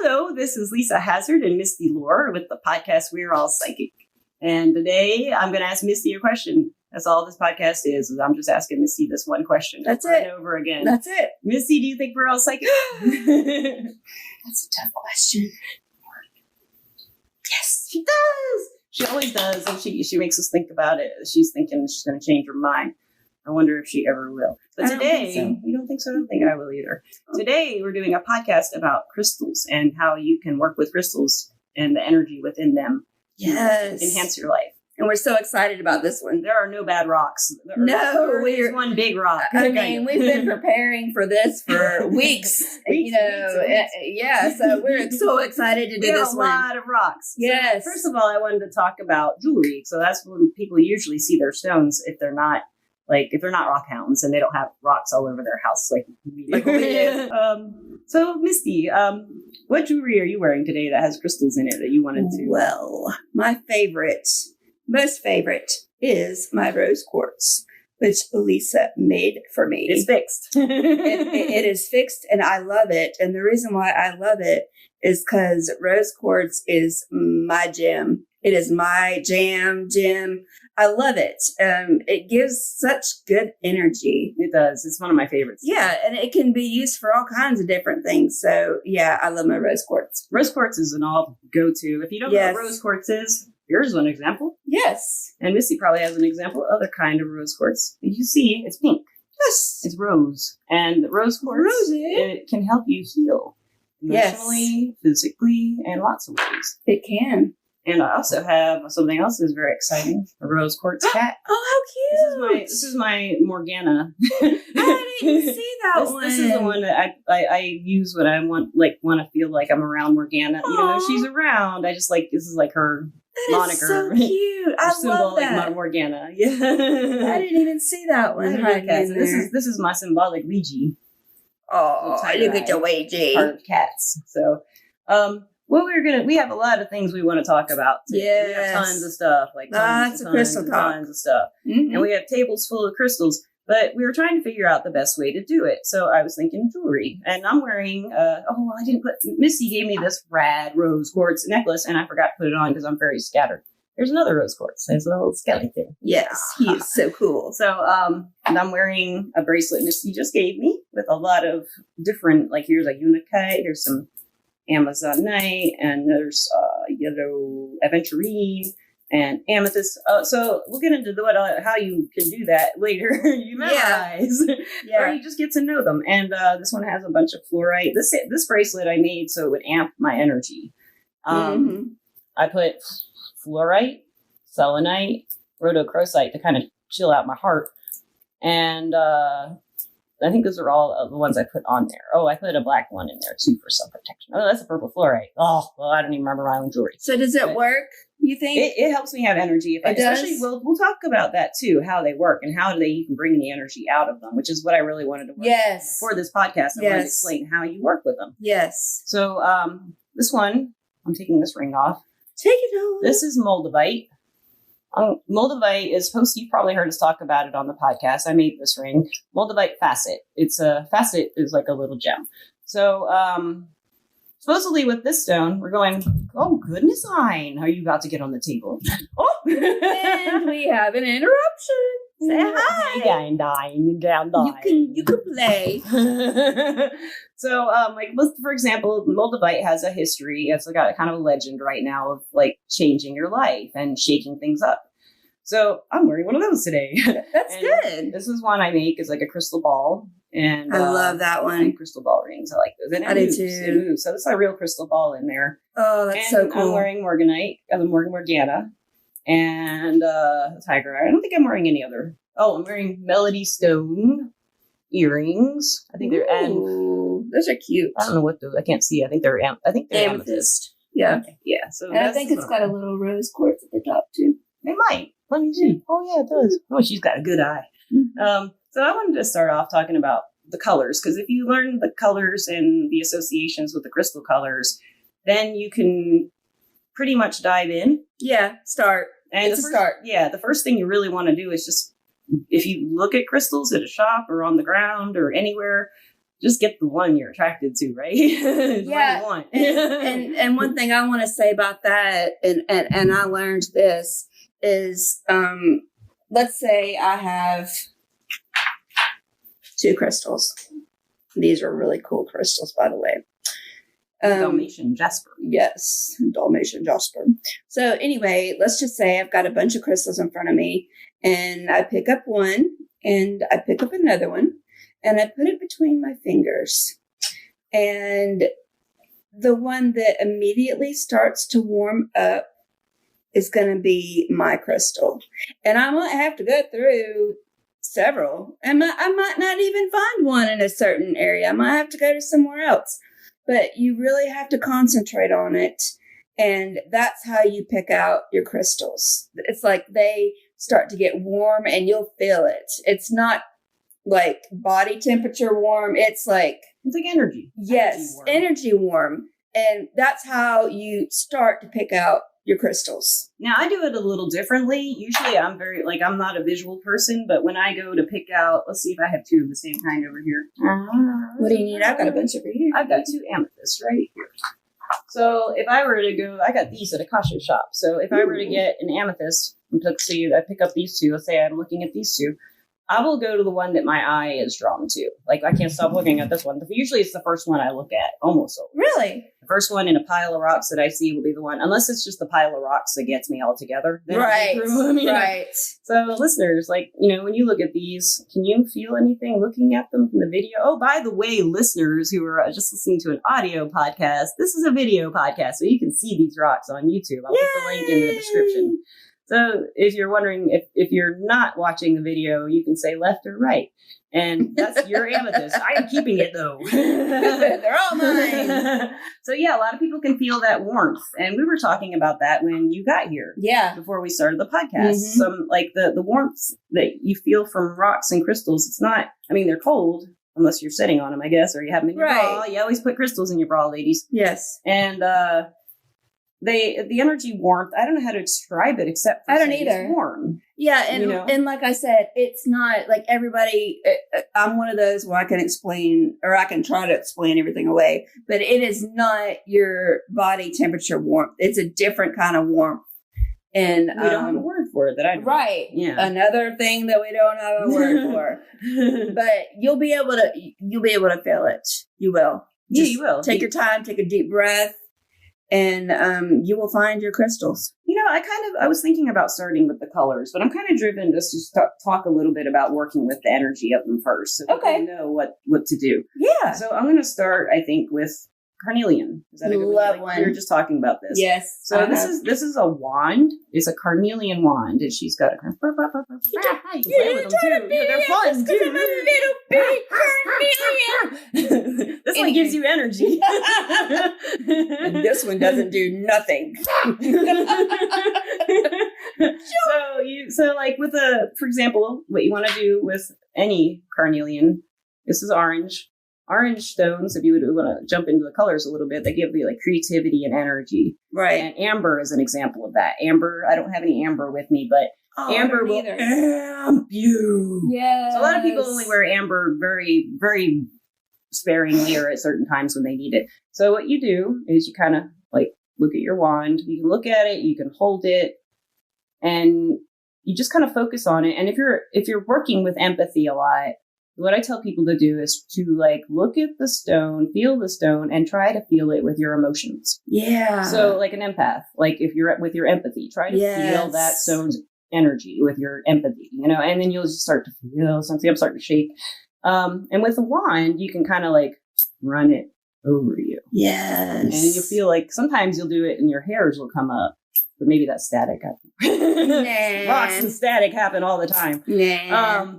Hello, this is Lisa Hazard and Misty Lore with the podcast We're All Psychic. And today I'm going to ask Misty a question. That's all this podcast is I'm just asking Misty this one question. That's over it. And over again. That's it. Misty, do you think we're all psychic? That's a tough question. Yes. She does. She always does. And she makes us think about it. She's thinking she's going to change her mind. I wonder if she ever will. But today, you don't think so? I don't think I will either. Today, we're doing a podcast about crystals and how you can work with crystals and the energy within them. Yes. To enhance your life. And we're so excited about this one. There are no bad rocks. We're one big rock. I mean, we've been preparing for this for weeks. Weeks. Yeah. So we're so excited to do this one. A lot of rocks. Yes. So first of all, I wanted to talk about jewelry. So that's when people usually see their stones if they're not rock hounds and they don't have rocks all over their house like we do. So Misty, what jewelry are you wearing today that has crystals in it that you wanted to? Well, my most favorite is my rose quartz, which Lisa made for me. It's fixed. It is fixed and I love it. And the reason why I love it is because rose quartz is my gem. It is my jam. I love it. It gives such good energy. It does. It's one of my favorites. Yeah, and it can be used for all kinds of different things. So, yeah, I love my rose quartz. Rose quartz is an all go-to. If you don't know what rose quartz is, here's one example. Yes. And Missy probably has an example of other kind of rose quartz. You see, it's pink. Yes. It's rose. And rose quartz, it can help you heal emotionally, physically, and lots of ways. It can. And I also have something else that's very exciting, a rose quartz cat. Oh, how cute. This is my Morgana. I didn't see that one. This is the one that I use when I want to feel like I'm around Morgana. Aww. Even though she's around, I just this is like her moniker. Is so cute. I love that. Like Morgana. Yeah. I didn't even see that one. This is my symbolic Ouija. Oh, look at the Ouija. Carved cats. So, we have a lot of things we want to talk about today. Yes. We have tons of stuff, lots of crystal talk. Tons of stuff. Mm-hmm. And we have tables full of crystals, but we were trying to figure out the best way to do it. So I was thinking jewelry, and I'm wearing, Missy gave me this rad rose quartz necklace, and I forgot to put it on because I'm very scattered. There's another rose quartz. There's a little skeleton. Yes, he is so cool. So, and I'm wearing a bracelet Missy just gave me with a lot of different, here's a unakite, here's some Amazonite, and there's yellow aventurine and amethyst. So we'll get into how you can do that later. You memorize, or you just get to know them. And this one has a bunch of fluorite. This bracelet I made so it would amp my energy. I put fluorite, selenite, rhodochrosite to kind of chill out my heart, and I think those are all the ones I put on there. Oh, I put a black one in there too for some protection. Oh, that's a purple fluorite. Oh, well, I don't even remember my own jewelry. So does it work, you think? It helps me have energy. Especially, we'll talk about that too, how they work and how you can bring the energy out of them, which is what I really wanted to work for this podcast. I wanted to explain how you work with them. Yes. So this one, I'm taking this ring off. Take it off. This is moldavite. Moldavite is you've probably heard us talk about it on the podcast. I made this ring. Moldavite facet. It's a facet is like a little gem. So, supposedly with this stone, we're going, oh, goodness, Hein. Are you about to get on the table? Oh, and we have an interruption. Say hi. You can play. So, for example, moldavite has a history. It's got a kind of a legend right now of changing your life and shaking things up. So I'm wearing one of those today. That's good. This is one I make is like a crystal ball. And I love that one. And crystal ball rings. I like those. And I do too. It moves. So it's a real crystal ball in there. Oh, that's so cool. I'm wearing Morganite, Morgana, and Tiger Eye. I don't think I'm wearing any other. Oh, I'm wearing Melody Stone earrings. I think they're those are cute. I don't know what those. I can't see. I think they're amethyst. Yeah, okay. Yeah. So and I think it's got a little rose quartz at the top too. It might. Let me see. Oh yeah, it does. Oh, she's got a good eye. Mm-hmm. So I wanted to start off talking about the colors, because if you learn the colors and the associations with the crystal colors, then you can pretty much dive in. Yeah, start. And start. Yeah, the first thing you really want to do is just, if you look at crystals at a shop or on the ground or anywhere, just get the one you're attracted to, right? Yeah. One. and one thing I want to say about that, and I learned this is, let's say I have 2 crystals. These are really cool crystals, by the way. Dalmatian Jasper. Yes, Dalmatian Jasper. So anyway, let's just say I've got a bunch of crystals in front of me, and I pick up one, and I pick up another one, and I put it between my fingers. And the one that immediately starts to warm up is going to be my crystal. And I might have to go through several. I might not even find one in a certain area. I might have to go to somewhere else. But you really have to concentrate on it. And that's how you pick out your crystals. It's like they start to get warm and you'll feel it. It's not like body temperature warm. It's like energy. Yes, energy warm. And that's how you start to pick out your crystals. Now, I do it a little differently. Usually I'm I'm not a visual person, but when I go to pick out, let's see if I have 2 of the same kind over here. What do you need? I've got a bunch over here. I've got 2 amethysts right here. So if I were to go, I got these at a Kasha shop. So if I were to get an amethyst, let's see, I pick up these 2. Let's say I'm looking at these 2. I will go to the one that my eye is drawn to. Like, I can't stop looking at this one. Usually it's the first one I look at, almost always. Really? The first one in a pile of rocks that I see will be the one, unless it's just the pile of rocks that gets me all together. Right, right. So listeners, when you look at these, can you feel anything looking at them from the video? Oh, by the way, listeners who are just listening to an audio podcast, this is a video podcast, so you can see these rocks on YouTube. I'll put the link in the description. So if you're wondering, if you're not watching the video, you can say left or right. And that's your amethyst. I am keeping it, though. They're all mine. So, yeah, a lot of people can feel that warmth. And we were talking about that when you got here. Yeah. Before we started the podcast. Some, the warmth that you feel from rocks and crystals, it's not, they're cold, unless you're sitting on them, I guess, or you have them in your bra. You always put crystals in your bra, ladies. Yes. And, the energy warmth, I don't know how to describe it except for I don't either. It's warm. Yeah, and like I said, it's not like everybody. I'm one of those where I can explain, or I can try to explain everything away, but it is not your body temperature warmth. It's a different kind of warmth. And we don't have a word for it that I know. Right. Yeah. Another thing that we don't have a word for. But you'll be able to feel it. You will. Just you will. Take your time, take a deep breath. And you will find your crystals. I was thinking about starting with the colors, but I'm kind of driven just to talk a little bit about working with the energy of them first, so people know what to do. Yeah. So I'm going to start, I think, with carnelian. Is that a good one? We were just talking about this. Yes. So this is a wand. It's a carnelian wand, and she's got a. You can play with them too. They're fun too. I'm a little bitty carnelian. This one gives you energy. And this one doesn't do nothing. So for example, what you want to do with any carnelian, this is orange. Orange stones, if you would want to jump into the colors a little bit, they give you creativity and energy. Right. And amber is an example of that. Amber, I don't have any amber with me, but amber will amp you. Yeah. So a lot of people only wear amber very, very sparingly or at certain times when they need it. So what you do is you kind of look at your wand. You can look at it, you can hold it, and you just kind of focus on it. And if you're working with empathy a lot, what I tell people to do is to look at the stone, feel the stone, and try to feel it with your emotions. Yeah. So like an empath, if you're with your empathy, try to feel that stone's energy with your empathy, and then you'll just start to feel something. I'm starting to shake. And with a wand, you can kind of run it over you. Yes. And you feel sometimes you'll do it and your hairs will come up. But maybe that's static. Nah. Rocks and static happen all the time. Nah.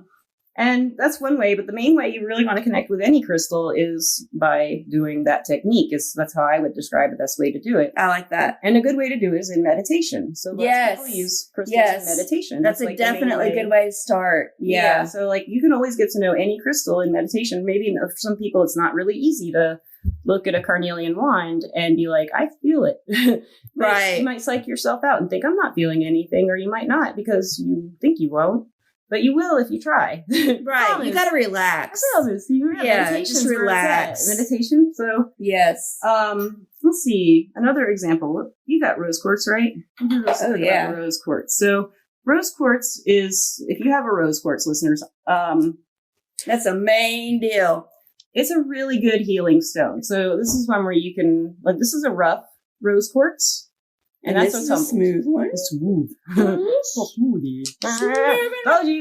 And that's one way, but the main way you really want to connect with any crystal is by doing that technique. That's how I would describe the best way to do it. I like that. And a good way to do it is in meditation. So lots of people use crystals in meditation. That's a definitely good way to start. Yeah. So you can always get to know any crystal in meditation. Maybe for some people it's not really easy to look at a carnelian wand and be like, I feel it. Right. You might psych yourself out and think I'm not feeling anything, or you might not because you think you won't. but you will if you try. Right. You got to relax. Just relax. Meditation. So yes. Let's see another example. You got rose quartz, right? Oh yeah, rose quartz. So rose quartz is, if you have a rose quartz, listeners, that's a main deal. It's a really good healing stone. So this is one where you can, like, this is a rough rose quartz. And that's a smooth one. It's smooth. So smoothy.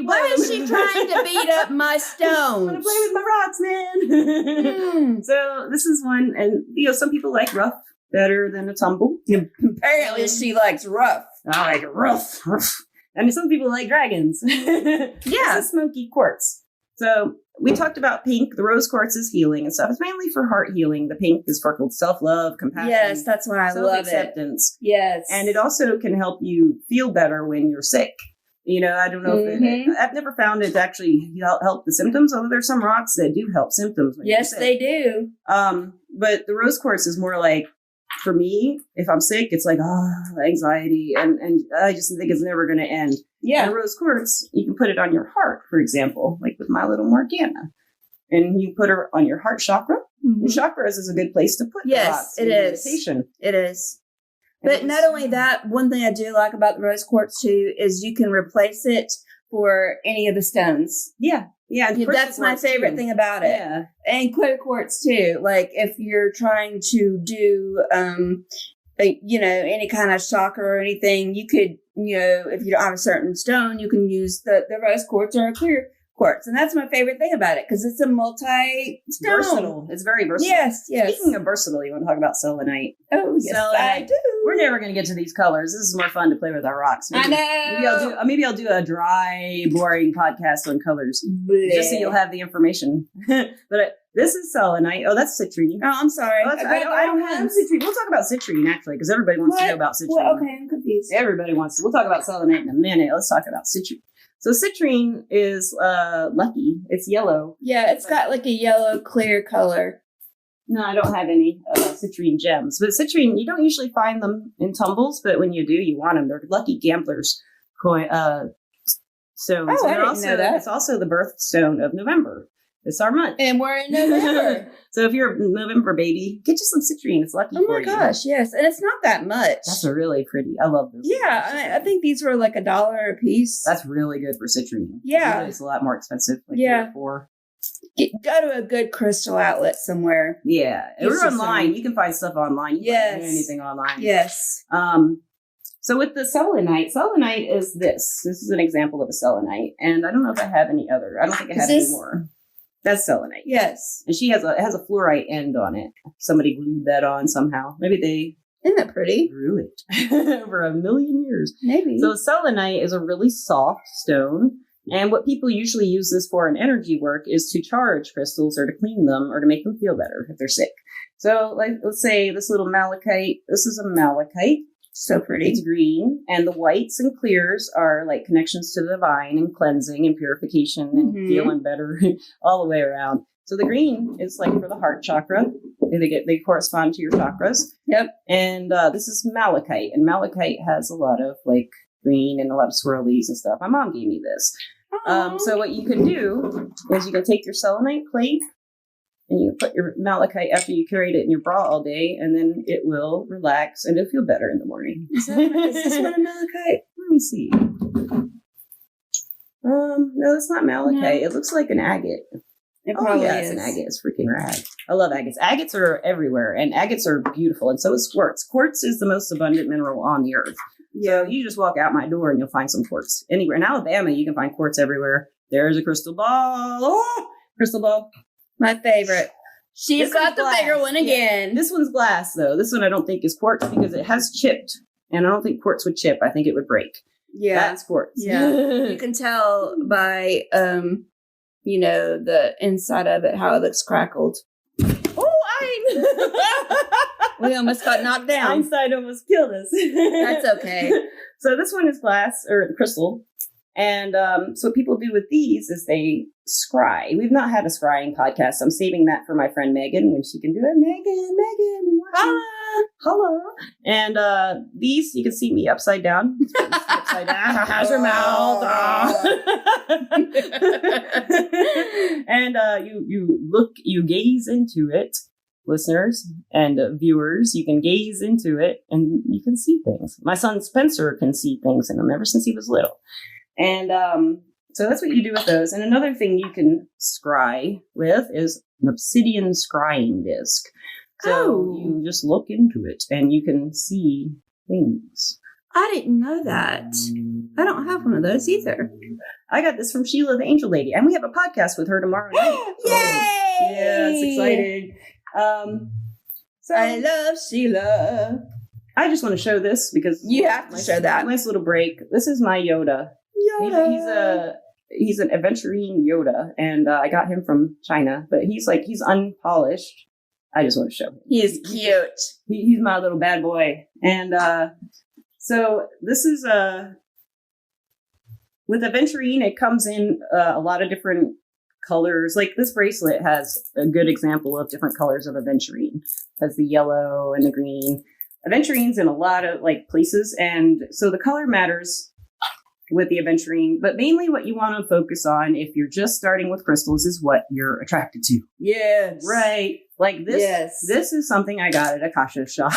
Why is she trying to beat up my stones? I want to play with my rocks, man. So this is one, and some people like rough better than a tumble. Apparently she likes rough. I like it rough. I mean, some people like dragons. Yeah. It's a smoky quartz. So we talked about pink. The rose quartz is healing and stuff. It's mainly for heart healing. The pink is for self-love, compassion. Yes, that's why I love it. Self-acceptance. Yes. And it also can help you feel better when you're sick. I don't know if I've never found it to actually help the symptoms, although there's some rocks that do help symptoms. Yes, they do. But the rose quartz is more like, for me, if I'm sick, it's like, anxiety. And I just think it's never going to end. Yeah. And rose quartz, you can put it on your heart, for example, like with my little Morgana. And you put her on your heart chakra. Mm-hmm. And chakras is a good place to put the rocks. It is. Meditation. It is. But not only that, one thing I do like about the rose quartz too is you can replace it for any of the stones. Yeah. Yeah. That's my favorite thing about it. Yeah. And clear quartz too. Like if you're trying to do, any kind of chakra or anything, you could, if you don't have a certain stone, you can use the rose quartz or a clear quartz. And that's my favorite thing about it because it's a multi-stone. Versatile. It's very versatile. Yes. Speaking of versatile, you want to talk about selenite? Oh, yes, I do. We're never going to get to these colors. This is more fun to play with our rocks. I know. Maybe I'll do a dry, boring podcast on colors. Blech. Just so you'll have the information. But this is selenite. Oh, that's citrine. Oh, I'm sorry. I don't have citrine. We'll talk about citrine, actually, because everybody wants to know about citrine. Well, okay, I'm confused. Everybody wants to. We'll talk about selenite in a minute. Let's talk about citrine. So citrine is lucky. It's yellow. Yeah, it's got like a yellow clear color. No, I don't have any citrine gems. But citrine, you don't usually find them in tumbles, but when you do, you want them. They're lucky gamblers stones. Oh, I didn't know that. It's also the birthstone of November. It's our month. And we're in November. So if you're a November baby, get you some citrine. It's lucky for you. Oh my gosh, yes. And it's not that much. That's a really pretty. I love this. Yeah, I think these were like $1 a piece. That's really good for citrine. Yeah. It's a lot more expensive. Like Go to a good crystal outlet somewhere. Yeah. We're online. You can find stuff online. You can find anything online. Yes. So with the selenite is this. This is an example of a selenite. And I don't know if I have any other. I don't think I have any more. That's selenite. Yes. And it has a fluorite end on it. Somebody glued that on somehow. Maybe they Isn't that pretty? grew it over 1 million years. Maybe. So selenite is a really soft stone. And what people usually use this for in energy work is to charge crystals or to clean them or to make them feel better if they're sick. So let's say this little malachite, this is a malachite. So pretty. It's green. And the whites and clears are like connections to the divine and cleansing and purification and feeling better all the way around. So the green is like for the heart chakra. They correspond to your chakras. Yep. And this is malachite. And malachite has a lot of like green and a lot of swirlies and stuff. My mom gave me this. So what you can do is you can take your selenite plate and you put your malachite after you carried it in your bra all day, and then it will relax and it'll feel better in the morning. Is this one a malachite? Let me see. No, it's not malachite. No. It looks like an agate. It probably is. It's an agate. It's freaking rad. I love agates. Agates are everywhere, and agates are beautiful, and so is quartz. Quartz is the most abundant mineral on the earth. Yeah. So you just walk out my door and you'll find some quartz. Anywhere. In Alabama, you can find quartz everywhere. There's a crystal ball. Oh, crystal ball. My favorite. She's got the bigger one again. Yeah. This one's glass, though. This one I don't think is quartz because it has chipped. And I don't think quartz would chip. I think it would break. Yeah. That's quartz. Yeah. You can tell by, the inside of it, how it looks crackled. We almost got knocked down. Einstein almost killed us. That's okay. So this one is glass or crystal. And so what people do with these is they scry. We've not had a scrying podcast. I'm saving that for my friend Megan when she can do it. Megan, we want you. Hello. And these, you can see me upside down. Upside down. How's your mouth? And you gaze into it, listeners and viewers. You can gaze into it and you can see things. My son Spencer can see things in them ever since he was little. And so that's what you do with those. And another thing you can scry with is an obsidian scrying disc. So you just look into it and you can see things. I didn't know that. I don't have one of those either. I got this from Sheila the Angel Lady, and we have a podcast with her tomorrow night. Yay! Yeah, it's exciting. So I love Sheila. I just want to show this because You have to show that. Nice little break. This is my Yoda. He's an adventurine Yoda, and I got him from China, but he's unpolished. I just want to show him. He is cute. He's my little bad boy. And so this is with aventurine, it comes in a lot of different colors. Like this bracelet has a good example of different colors of aventurine. It has the yellow and the green. Aventurine's in a lot of places, and so the color matters with the aventurine, but mainly what you want to focus on if you're just starting with crystals is what you're attracted to. Yes. Right. Like this. Yes. This is something I got at a kasha shop.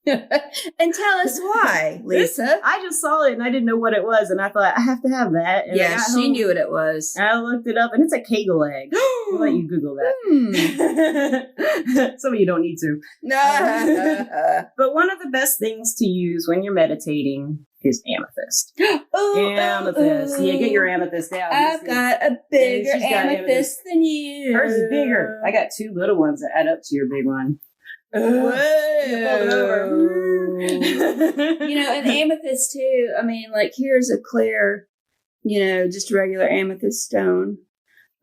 And tell us why, Lisa. I just saw it and I didn't know what it was, and I thought I have to have that. And yeah, she knew what it was. And I looked it up, and it's a kegel egg. I'll let you Google that. Some of you don't need to. But one of the best things to use when you're meditating is amethyst. Amethyst. Yeah, get your amethyst out. I've got a bigger amethyst than you. Hers is bigger. I got two little ones that add up to your big one. Whoa. Over. And amethyst too. I mean, here's a clear, just regular amethyst stone.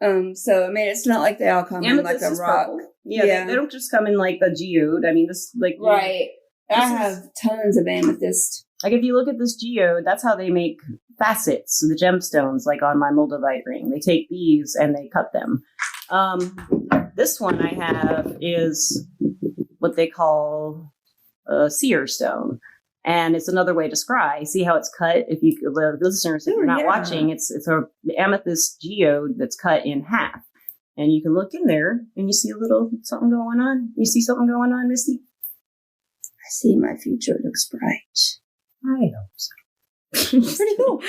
So I mean, it's not like they all come amethyst in like a rock. Purple. Yeah. They don't just come in like a geode. I mean, this right. I have tons of amethyst. Like if you look at this geode, that's how they make facets, the gemstones, like on my moldavite ring. They take these and they cut them. This one I have is what they call a seer stone. And it's another way to scry. See how it's cut? If you listeners, if you're not watching, it's a amethyst geode that's cut in half. And you can look in there and you see a little something going on. You see something going on, Misty? I see my future looks bright. I hope so. Pretty cool.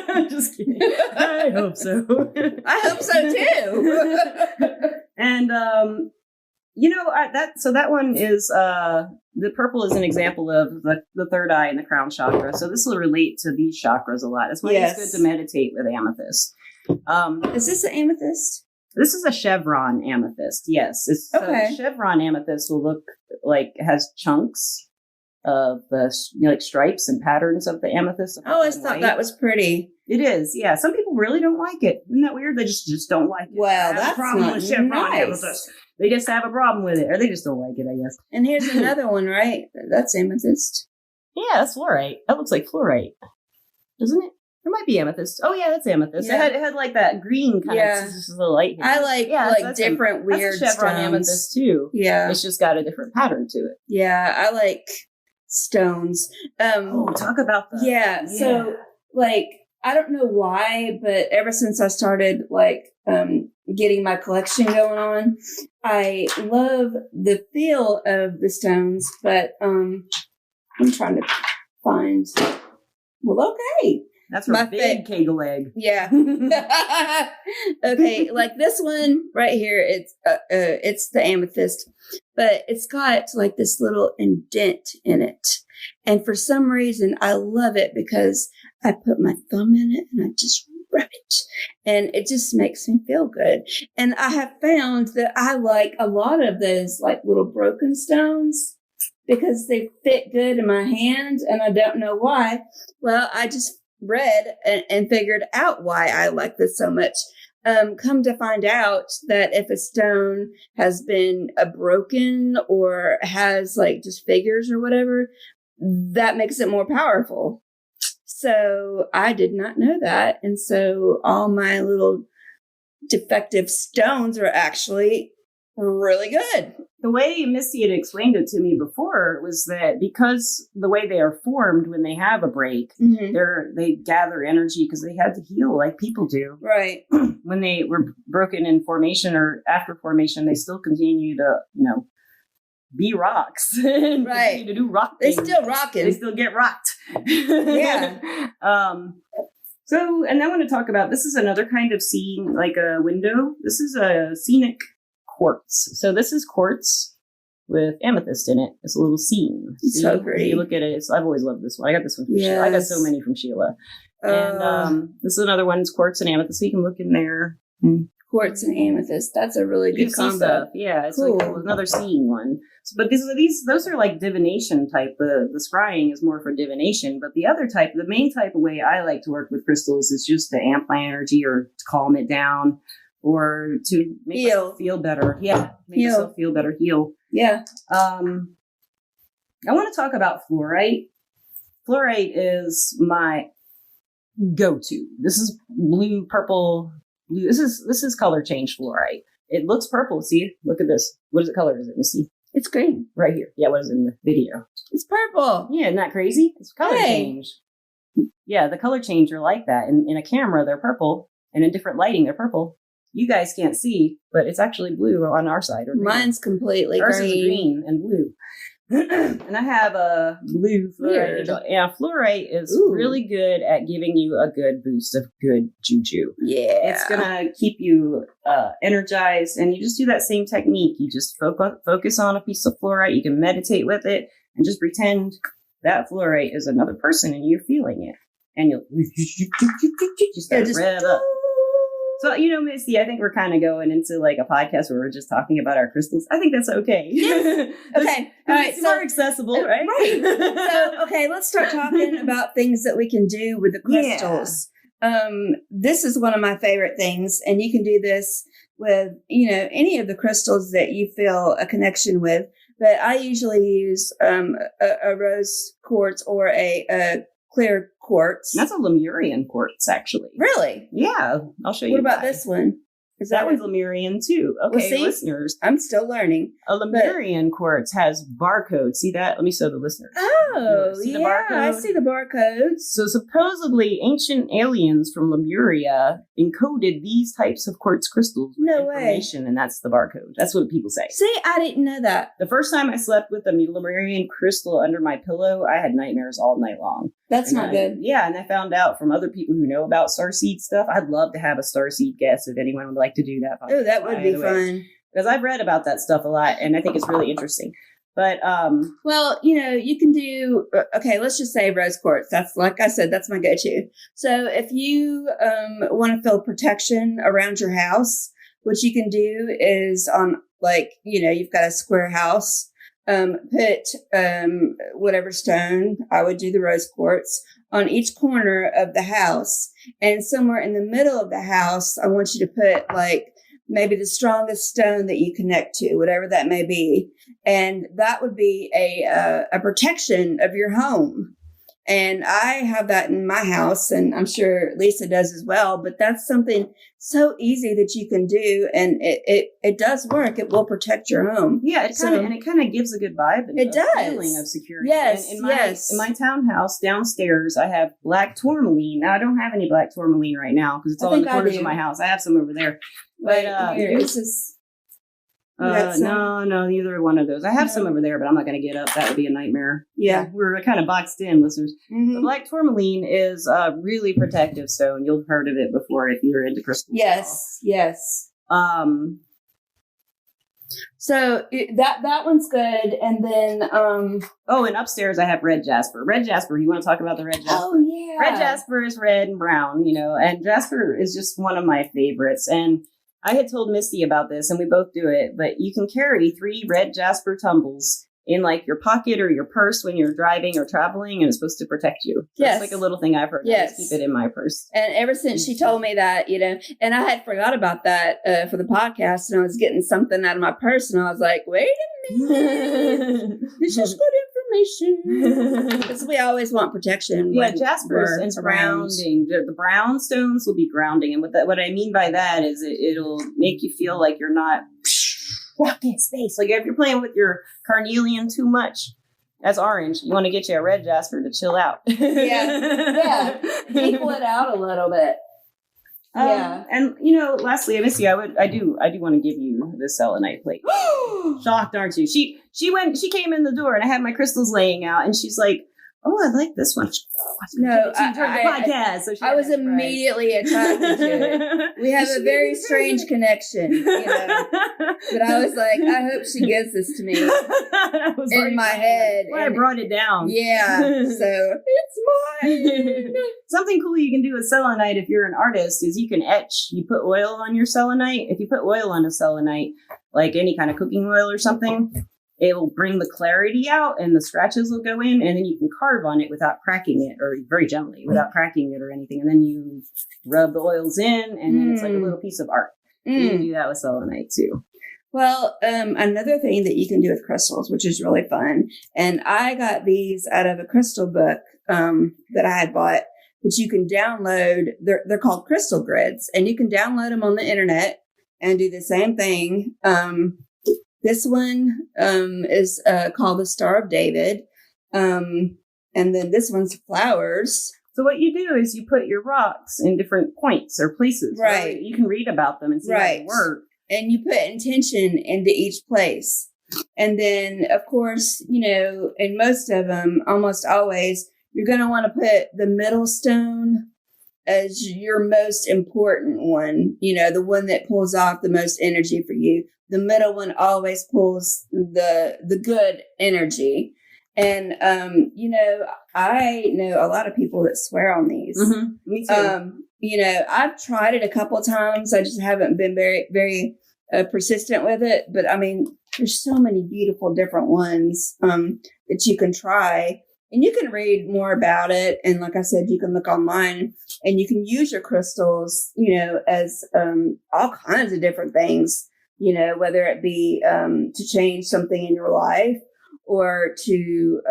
I'm just kidding. I hope so. I hope so too. And that one is the purple is an example of the third eye and the crown chakra. So this will relate to these chakras a lot. That's why it's good to meditate with amethyst. Is this an amethyst? This is a chevron amethyst. Yes. Okay. So chevron amethyst will look like it has chunks of the stripes and patterns of the amethyst. I always thought that was pretty. It is, yeah. Some people really don't like it. Isn't that weird? They just don't like it. Well, that's a problem not with chevron nice. amethyst. They just have a problem with it, or they just don't like it, I guess. And here's another one, right? That's amethyst. Yeah, that's fluorite. That looks like fluorite, doesn't it? There might be amethyst. Oh yeah, that's amethyst. Yeah. It had like that green kind of just a little light. I like different weird that's a chevron stones. amethyst too. Yeah, it's just got a different pattern to it. Yeah, I like stones. Talk about that. Yeah, so I don't know why, but ever since I started getting my collection going on, I love the feel of the stones, but I'm trying to find. Well, okay. That's my big kegel egg. Yeah. Okay, like this one right here, it's the amethyst, but it's got this little indent in it. And for some reason, I love it because I put my thumb in it and I just rub it. And it just makes me feel good. And I have found that I like a lot of those little broken stones because they fit good in my hand, and I don't know why. Well, I just read and figured out why I like this so much. Come to find out that if a stone has been broken or has just figures or whatever, that makes it more powerful. So I did not know that. And so all my little defective stones are actually really good. The way Misty had explained it to me before was that because the way they are formed when they have a break, they gather energy because they had to heal like people do. Right. When they were broken in formation or after formation, they still continue to, be rocks. And continue to do rock things. They still rocking. They still get rocked. Yeah. So, and I want to talk about, this is another kind of seeing, like a window. This is a scenic quartz. So this is quartz with amethyst in it. It's a little scene. It's so pretty. If you look at it, I've always loved this one. I got this one from Sheila. I got so many from Sheila. And this is another one. It's quartz and amethyst. So you can look in there. Quartz and amethyst. That's a really good combo. Stuff. Yeah, it's like another seeing one. But those are like divination type. The scrying is more for divination. But the other type, the main type of way I like to work with crystals is just to amp my energy or to calm it down. Or to make myself feel better. Yeah. Make yourself feel better. Heal. Yeah. I want to talk about fluorite. Fluorite is my go-to. This is blue, purple, blue. This is color change fluorite. It looks purple. See? Look at this. What is the color? Is it, Misty? It's green. Right here. Yeah, what is it in the video? It's purple. Yeah, isn't that crazy? It's color change. Yeah, the color change are like that. In a camera, they're purple. And in different lighting, they're purple. You guys can't see, but it's actually blue on our side. Or mine's completely Ours green. Is green and blue. And I have a blue fluorite. Yeah, fluorite is really good at giving you a good boost of good juju. Yeah. It's going to keep you energized. And you just do that same technique. You just focus on a piece of fluorite. You can meditate with it and just pretend that fluorite is another person and you're feeling it. And you'll just rev up. So, Misty, I think we're kind of going into like a podcast where we're just talking about our crystals. I think that's okay. Yes. Okay. All right. It's more accessible, right? Right. So, okay, let's start talking about things that we can do with the crystals. Yeah. This is one of my favorite things, and you can do this with, any of the crystals that you feel a connection with. But I usually use a rose quartz or a clear quartz. That's a Lemurian quartz, actually. Really? Yeah. I'll show you. What about this one? Is that one's Lemurian too? Okay, well, listeners. I'm still learning. A Lemurian quartz has barcodes. See that? Let me show the listeners. Oh, see the barcode? I see the barcodes. So supposedly ancient aliens from Lemuria encoded these types of quartz crystals with information, and that's the barcode. That's what people say. See, I didn't know that. The first time I slept with a Lemurian crystal under my pillow, I had nightmares all night long. That's not good. Yeah, and I found out from other people who know about starseed stuff. I'd love to have a starseed guest if anyone would like to do that. Oh, that would be fun. Because I've read about that stuff a lot, and I think it's really interesting. But, well, you can do, okay, let's just say rose quartz. That's, like I said, that's my go-to. So if you want to feel protection around your house, what you can do is you've got a square house, put whatever stone, I would do the rose quartz, on each corner of the house. And somewhere in the middle of the house, I want you to put maybe the strongest stone that you connect to, whatever that may be. And that would be a protection of your home. And I have that in my house, and I'm sure Lisa does as well. But that's something so easy that you can do, and it does work. It will protect your home. Yeah, it kind of gives a good vibe. And it does. Feeling of security. Yes, and in my townhouse downstairs, I have black tourmaline. Now I don't have any black tourmaline right now because it's all in the corners of my house. I have some over there. But no, neither one of those. I have some over there, but I'm not going to get up. That would be a nightmare. Yeah. We're kind of boxed in, listeners. Mm-hmm. The black tourmaline is a really protective stone. You've heard of it before if you're into crystals. Yes. So that one's good. And then, and upstairs I have red jasper. Red jasper. You want to talk about the red jasper? Oh, yeah. Red jasper is red and brown, and jasper is just one of my favorites. And I had told Misty about this, and we both do it, but you can carry 3 red jasper tumbles in your pocket or your purse when you're driving or traveling, and it's supposed to protect you. Yes. That's a little thing I've heard. Yes. I just keep it in my purse. And ever since she told me that, and I had forgot about that for the podcast, and I was getting something out of my purse, and I was like, wait a minute. This is good information. Because we always want protection. Yeah, jasper is grounding. The brown stones will be grounding. And what I mean by that is it'll make you feel like you're not rocket space. Like if you're playing with your carnelian too much, that's orange. You want to get you a red jasper to chill out. Yeah. Equal it out a little bit. Yeah. And lastly, Missy, I do want to give you the selenite plate. Shocked, aren't you? She came in the door and I had my crystals laying out and she's like, "Oh, I like this one." No, during the podcast. So I was immediately attracted to it. We have a very strange connection, but I was like, I hope she gives this to me in my head. Well, I brought it down. Yeah, so it's mine. Something cool you can do with selenite if you're an artist is you can etch. You put oil on your selenite. If you put oil on a selenite, like any kind of cooking oil or something, it will bring the clarity out and the scratches will go in and then you can carve on it without cracking it or very gently without cracking it or anything. And then you rub the oils in and then it's like a little piece of art. You can do that with selenite too. Well, another thing that you can do with crystals, which is really fun. And I got these out of a crystal book that I had bought, which you can download. They're called crystal grids and you can download them on the internet and do the same thing. This one is called the Star of David. And then this one's flowers. So what you do is you put your rocks in different points or places. Right. You can read about them and see how they work. And you put intention into each place. And then, of course, in most of them, almost always, you're going to want to put the middle stone as your most important one, the one that pulls off the most energy for you. The middle one always pulls the good energy. And, I know a lot of people that swear on these. Mm-hmm. Me too. I've tried it a couple of times. I just haven't been very, very persistent with it. But I mean, there's so many beautiful different ones that you can try. And you can read more about it. And like I said, you can look online and you can use your crystals, as all kinds of different things, whether it be to change something in your life or to,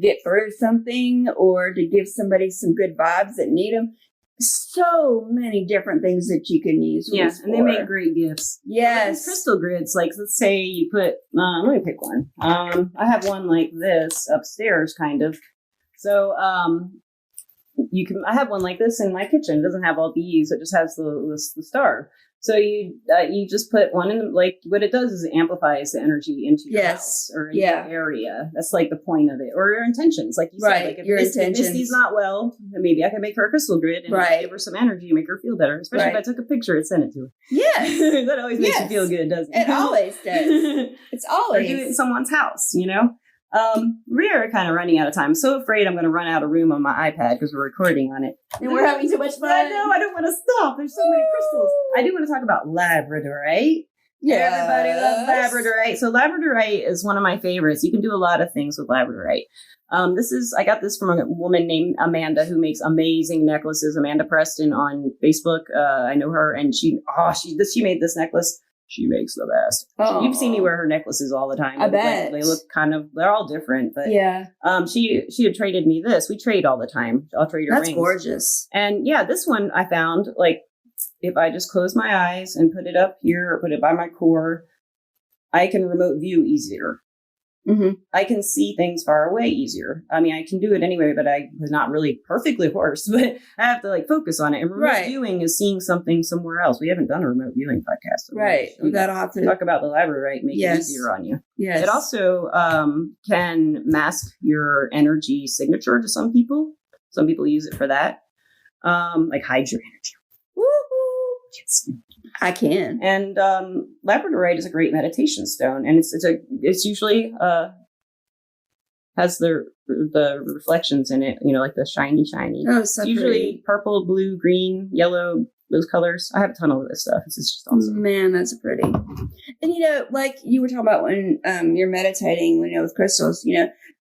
get through something or to give somebody some good vibes that need them. So many different things that you can use. Yeah, and they make great gifts. Yes. Crystal grids, like let's say you put, let me pick one. I have one like this upstairs, kind of. So I have one like this in my kitchen. It doesn't have all these, it just has the star. So you just put one in, like what it does is it amplifies the energy into your house or into your area. That's like the point of it, or your intentions, like you said. Like if Misty's not well, then maybe I can make her a crystal grid and give her some energy, make her feel better. Especially if I took a picture and sent it to her. Yes, that always makes you feel good, doesn't it? It always does. It's always. Or do it in someone's house, We are kind of running out of time. I'm so afraid I'm going to run out of room on my iPad because we're recording on it. And we're having too much fun. I know. I don't want to stop. There's so many crystals. I do want to talk about labradorite. Yeah. Everybody loves labradorite. So labradorite is one of my favorites. You can do a lot of things with labradorite. I got this from a woman named Amanda who makes amazing necklaces. Amanda Preston on Facebook. I know her, and she made this necklace. She makes the best. Oh. You've seen me wear her necklaces all the time. I bet. They look they're all different, but yeah. She had traded me this. We trade all the time. I'll trade her rings. That's gorgeous. And yeah, this one I found, like, if I just close my eyes and put it up here or put it by my core, I can remote view easier. Mm-hmm. I can see things far away easier. I mean, I can do it anyway, but I was not really perfectly hoarse, but I have to focus on it. And remote viewing is seeing something somewhere else. We haven't done a remote viewing podcast. Right. That'll have to talk about the labradorite, make it easier on you. Yes. It also can mask your energy signature to some people. Some people use it for that. Hide your energy. Woo-hoo. I can. And labradorite is a great meditation stone, and it's usually has the reflections in it, like the shiny. Oh, so it's usually purple, blue, green, yellow, those colors. I have a ton of this stuff. It's just awesome. Man, that's pretty. And like you were talking about when you're meditating, with crystals,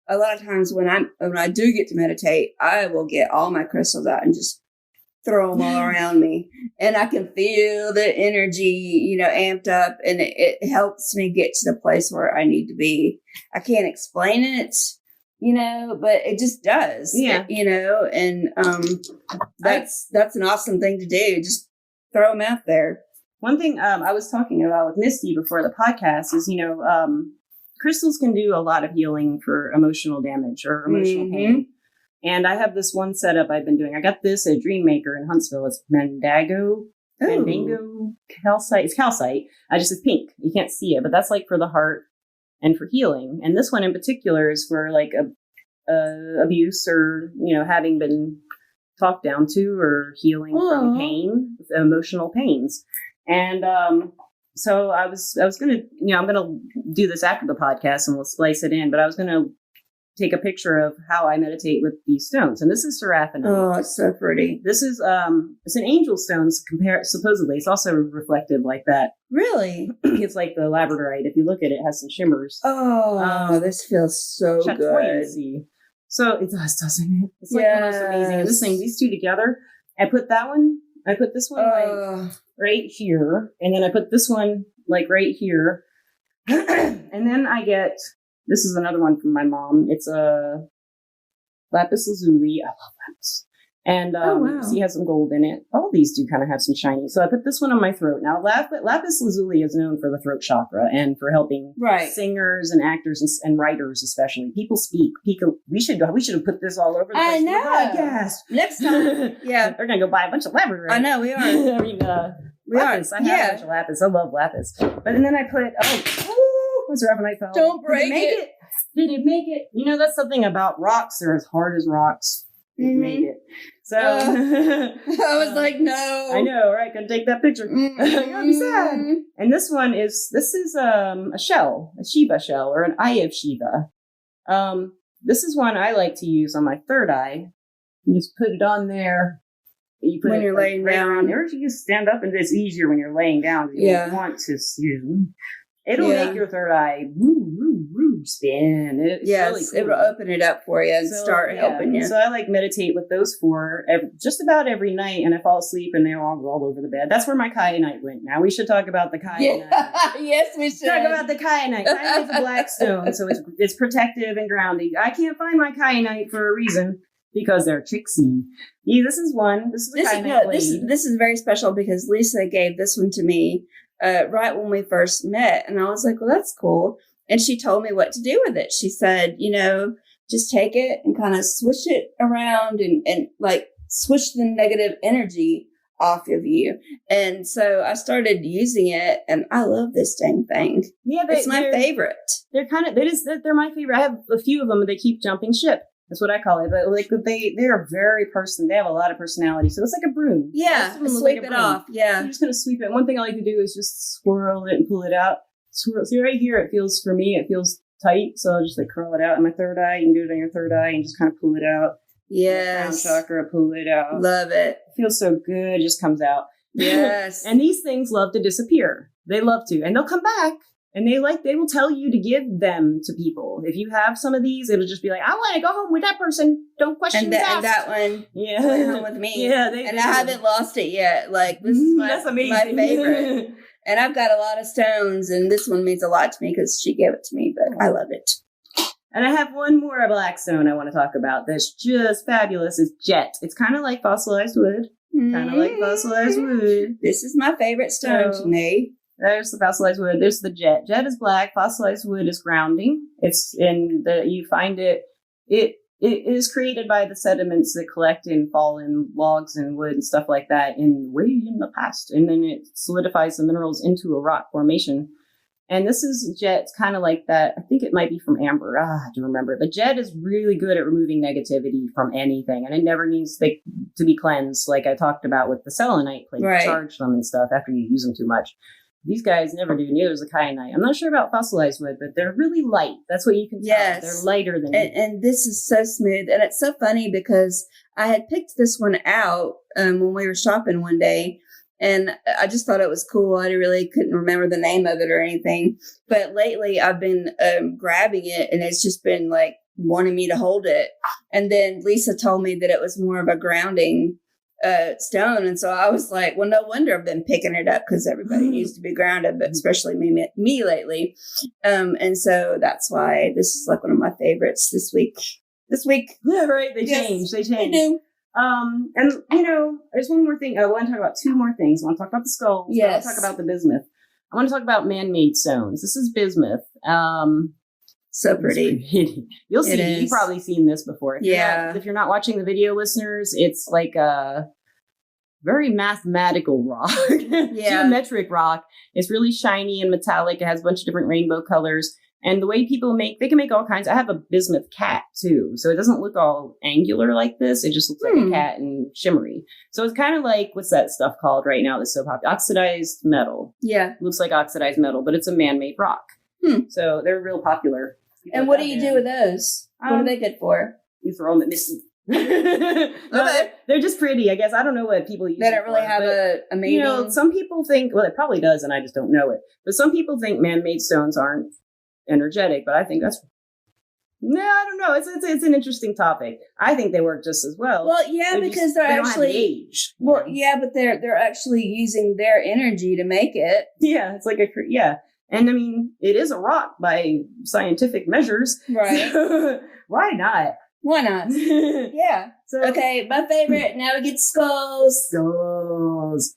a lot of times when I do get to meditate, I will get all my crystals out and just throw them all around me, and I can feel the energy, amped up, and it helps me get to the place where I need to be. I can't explain it, but it just does. Yeah. And that's an awesome thing to do. Just throw them out there. One thing I was talking about with Misty before the podcast is, crystals can do a lot of healing for emotional damage or emotional pain. And I have this one setup I've been doing. I got this at Dreammaker in Huntsville. It's Mandango calcite. It's calcite. It's pink. You can't see it, but that's like for the heart and for healing. And this one in particular is for like abuse or, having been talked down to or healing from pain, emotional pains. And so I was going to, I'm going to do this after the podcast and we'll splice it in, but I was going to take a picture of how I meditate with these stones. And this is seraphinite. Oh, it's so pretty. This is, it's an angel stone supposedly. It's also reflective like that. Really? It's like the labradorite. If you look at it, it has some shimmers. Oh, this feels so good. So it does, doesn't it? It's like the most amazing. And this thing, these two together, I put this one like right here. And then I put this one like right here. And then I get, this is another one from my mom. It's a lapis lazuli. I love lapis. And see, it has some gold in it. All these do kind of have some shiny. So I put this one on my throat. Now, lapis lazuli is known for the throat chakra and for helping singers and actors and writers, especially. People speak. We should have put this all over the place. I know. Podcast. Next time, yeah, they're gonna go buy a bunch of lapis. I know we are. I mean, lapis. I have a bunch of lapis. I love lapis. But then I put what's seraphinite fell? Don't break it. Did it make it? That's something about rocks. They're as hard as rocks. It made it. So I was like, no. I know, right? Gotta take that picture. You're gonna be sad. And this is a shell, a Shiva shell, or an eye of Shiva. This is one I like to use on my third eye. You just put it on there. You put when it you're laying down. Or you just stand up and it's easier when you're laying down. You want to see. It'll make your third eye spin. It's really cool. It'll open it up for you and start helping you. So I meditate with those four just about every night, and I fall asleep and they all roll over the bed. That's where my kyanite went. Now we should talk about the kyanite. Yes, we should. Talk about the kyanite. Kyanite's a black stone, so it's protective and grounding. I can't find my kyanite for a reason. Because they're tricksy. Yeah, this is one. This is a kyanite blade. This is very special because Lisa gave this one to me right when we first met. And I was like, well, that's cool. And she told me what to do with it. She said, just take it and kind of swish it around and like swish the negative energy off of you. And so I started using it and I love this dang thing. Yeah, it's my favorite. They're they're my favorite. I have a few of them and they keep jumping ship. That's what I call it. But like they are very they have a lot of personality. So it's like a broom. Yeah. Sweep it off. Yeah. You're just going to sweep it. One thing I like to do is just swirl it and pull it out. Swirl. See right here, it feels tight. So I'll just like curl it out in my third eye. You can do it on your third eye and just kind of pull it out. Yes. Crown chakra, pull it out. Love it. Feels so good. It just comes out. Yes. And these things love to disappear. They love to. And they'll come back. And they will tell you to give them to people. If you have some of these, it'll just be like, I want to go home with that person. Don't question and that one. Yeah. Went home with me. Yeah. I haven't lost it yet. Like, this is my favorite. And I've got a lot of stones, and this one means a lot to me because she gave it to me, but I love it. And I have one more black stone I want to talk about that's just fabulous. It's jet. It's kind of like fossilized wood. This is my favorite stone, Janae. There's the fossilized wood. There's the jet. Jet is black. Fossilized wood is grounding. You find it. It is created by the sediments that collect in fallen logs and wood and stuff like that way in the past. And then it solidifies the minerals into a rock formation. And this is jet. It's kind of like that. I think it might be from amber. I have to remember it. But jet is really good at removing negativity from anything. And it never needs to be cleansed, like I talked about with the selenite plate. Right. Charge them and stuff after you use them too much. These guys never do. Neither is the kyanite. I'm not sure about fossilized wood, but they're really light. That's what you can tell. Yes. They're lighter than and this is so smooth. And it's so funny because I had picked this one out when we were shopping one day. And I just thought it was cool. I really couldn't remember the name of it or anything. But lately I've been grabbing it and it's just been like wanting me to hold it. And then Lisa told me that it was more of a grounding stone. And so I was like, well, no wonder I've been picking it up because everybody needs to be grounded, but especially me lately. And so that's why this is like one of my favorites this week. Yeah, right. They change. They do. And there's one more thing. I want to talk about two more things. I want to talk about the skulls. Yes. I want to talk about the bismuth. I want to talk about man-made stones. This is bismuth. So pretty. You'll see. It is. You've probably seen this before. If you're not watching the video, listeners, it's like a very mathematical rock, geometric rock. It's really shiny and metallic. It has a bunch of different rainbow colors. And the way people they can make all kinds. I have a bismuth cat too. So it doesn't look all angular like this. It just looks like a cat and shimmery. So it's kind of like, what's that stuff called right now that's so popular? Oxidized metal. Yeah. It looks like oxidized metal, but it's a man-made rock. So they're real popular. And what do you do with those? What are they good for? You throw them at Misty. They're just pretty, I guess. I don't know what people use. They don't really have a meaning. Some people think, well, it probably does, and I just don't know it. But some people think man-made stones aren't energetic, but I think that's I don't know. It's an interesting topic. I think they work just as well. Well, yeah, because they're actually age. Well, yeah, but they're actually using their energy to make it. Yeah, it's like and I mean, it is a rock by scientific measures, right? So why not? Why not? Yeah. So, okay, my favorite. Now we get skulls. Skulls.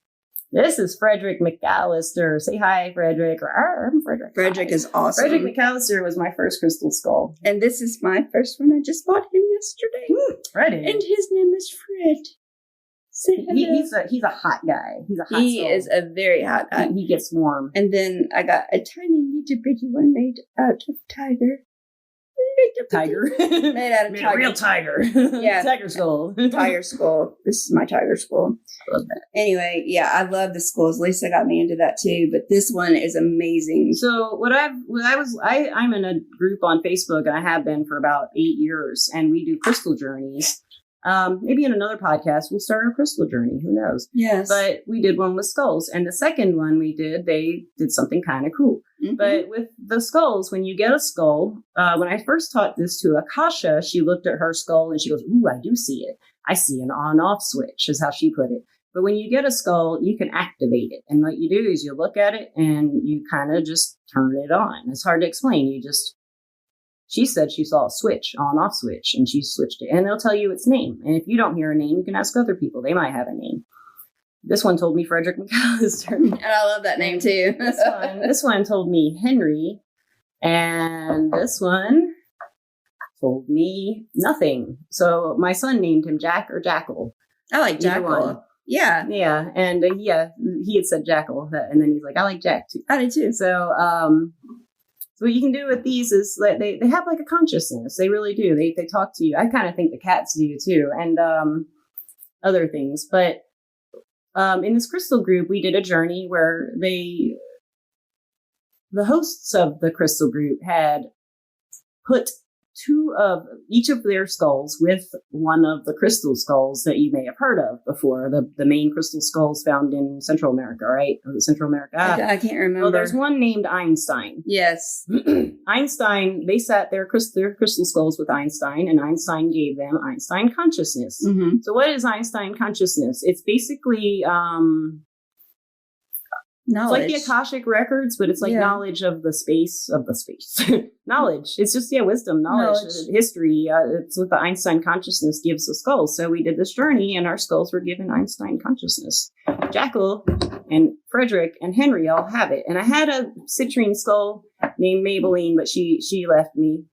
This is Frederick McAllister. Say hi, Frederick. I'm Frederick. Frederick is awesome. Frederick McAllister was my first crystal skull. And this is my first one. I just bought him yesterday. Freddie. And his name is Fred. Say hello. He's a hot guy. He's a hot He soul. is a very hot guy. He gets warm. And then I got a tiny little bitty one made out of tiger. Tiger. Made out of Made tiger. a real tiger. Yeah. Tiger skull. Tiger skull. This is my tiger skull. Love that. Anyway, yeah, I love the skulls. Lisa got me into that too, but this one is amazing. So I'm in a group on Facebook, and I have been for about 8 years, and we do crystal journeys. Maybe in another podcast we'll start a crystal journey. Who knows? Yes. But we did one with skulls, and the second one we did, they did something kind of cool. Mm-hmm. But with the skulls, when you get a skull, when I first taught this to Akasha, she looked at her skull and she goes, "Ooh, I do see it. I see an on-off switch," is how she put it. But when you get a skull, you can activate it. And what you do is you look at it and you kind of just turn it on. It's hard to explain. She said she saw a switch, on-off switch, and she switched it. And they'll tell you its name. And if you don't hear a name, you can ask other people. They might have a name. This one told me Frederick McAllister. And I love that name too. This one told me Henry. And this one told me nothing. So my son named him Jack or Jackal. I like Jackal. Yeah. Yeah. And he had said Jackal. And then he's like, I like Jack too. I do too. So, so what you can do with these is that they have like a consciousness. They really do. They talk to you. I kind of think the cats do too, and other things. But in this crystal group, we did a journey where the hosts of the crystal group had put each of their skulls with one of the crystal skulls that you may have heard of before, the main crystal skulls found in Central America, right? Or Central America. I can't remember. Well, there's one named Einstein. Yes. Einstein, they sat their crystal skulls with Einstein, and Einstein gave them Einstein consciousness. Mm-hmm. So what is Einstein consciousness? It's basically knowledge. It's like the Akashic records, but it's like knowledge of the space. Knowledge. It's just, wisdom, knowledge. History. It's what the Einstein consciousness gives the skulls. So we did this journey, and our skulls were given Einstein consciousness. Jackal and Frederick and Henry all have it. And I had a citrine skull named Maybelline, but she left me.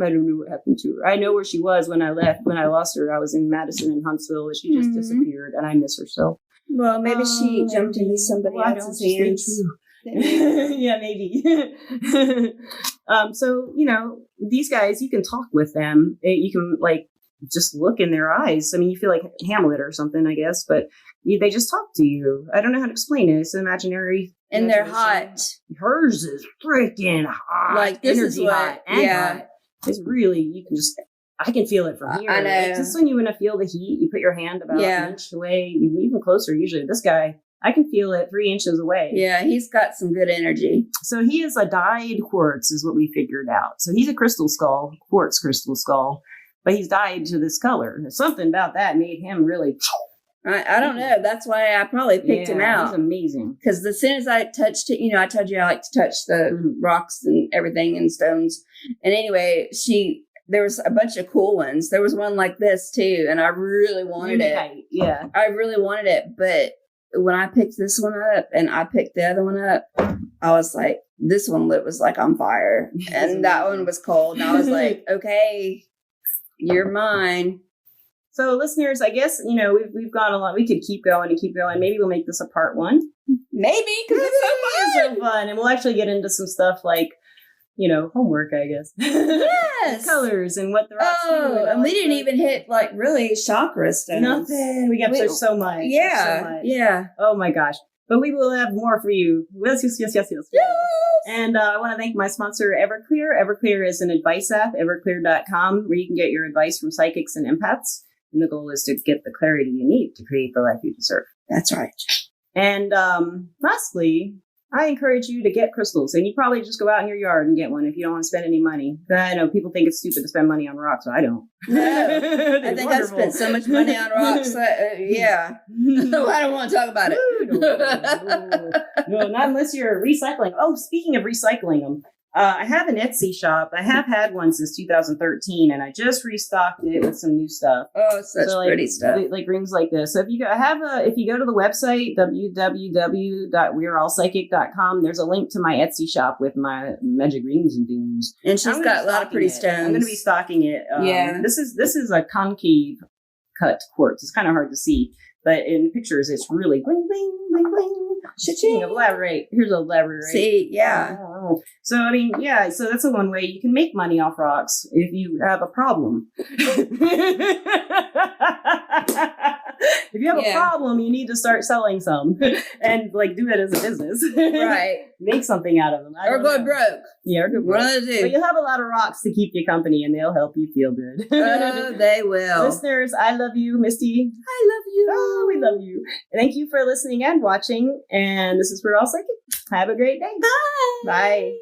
I don't know what happened to her. I know where she was when I left. When I lost her, I was in Madison and Huntsville, and she just disappeared, and I miss her so. Well, maybe she jumped into somebody else's hands. Yeah, maybe. So, these guys, you can talk with them. You can, just look in their eyes. I mean, you feel like Hamlet or something, I guess, but they just talk to you. I don't know how to explain it. It's an imaginary. And they're hot. Hers is freaking hot. Like, this is what, hot. It's really, I can feel it from here. I know. Just when you want to feel the heat, you put your hand about an inch away, even closer usually. This guy, I can feel it 3 inches away. Yeah, he's got some good energy. So he is a dyed quartz is what we figured out. So he's a crystal skull, quartz crystal skull, but he's dyed to this color. Something about that made him really... I don't know. That's why I probably picked him out. He's amazing. Because as soon as I touched it, I told you I like to touch the rocks and everything and stones. And anyway, there was a bunch of cool ones. There was one like this too, and I really wanted it. Unite, yeah. I really wanted it, but when I picked this one up and I picked the other one up, I was like, this one was like on fire, and that one was cold, and I was like, okay, you're mine. So, listeners, I guess, we've gone a lot. We could keep going and keep going. Maybe we'll make this a part 1. Maybe, because it's so fun. And we'll actually get into some stuff like, homework, I guess. Yes. Colors and what the rocks do. And we didn't even hit, like, really chakra stones. Nothing. We got there's so much. Yeah. So much. Yeah. Oh, my gosh. But we will have more for you. Yes. And I want to thank my sponsor, Everclear. Everclear is an advice app, everclear.com, where you can get your advice from psychics and empaths. And the goal is to get the clarity you need to create the life you deserve. That's right. And lastly, I encourage you to get crystals. And you probably just go out in your yard and get one if you don't want to spend any money. I know people think it's stupid to spend money on rocks. I don't. No. I think I spent so much money on rocks. Yeah. I don't want to talk about it. No, not unless you're recycling. Oh, speaking of recycling them, I have an Etsy shop. I have had one since 2013, and I just restocked it with some new stuff. Oh, such pretty stuff. Like rings like this. So if you go to the website, www.weareallpsychic.com, there's a link to my Etsy shop with my magic rings and things. And she's got a lot of pretty stones. I'm going to be stocking it. Yeah. This is a concave cut quartz. It's kind of hard to see, but in pictures, it's really bling, bling, bling, bling. Speaking of labradorite, here's a labradorite. See, yeah. Oh. So, so that's the one way you can make money off rocks if you have a problem. If you have a problem, you need to start selling some and do it as a business. Right. Make something out of them. Or go broke. Yeah, or go broke. One of the two. But you'll have a lot of rocks to keep you company and they'll help you feel good. Oh, they will. Listeners, I love you. Misty, I love you. Oh, we love you. Thank you for listening and watching. And this is We're All Psychic. Have a great day. Bye. Bye.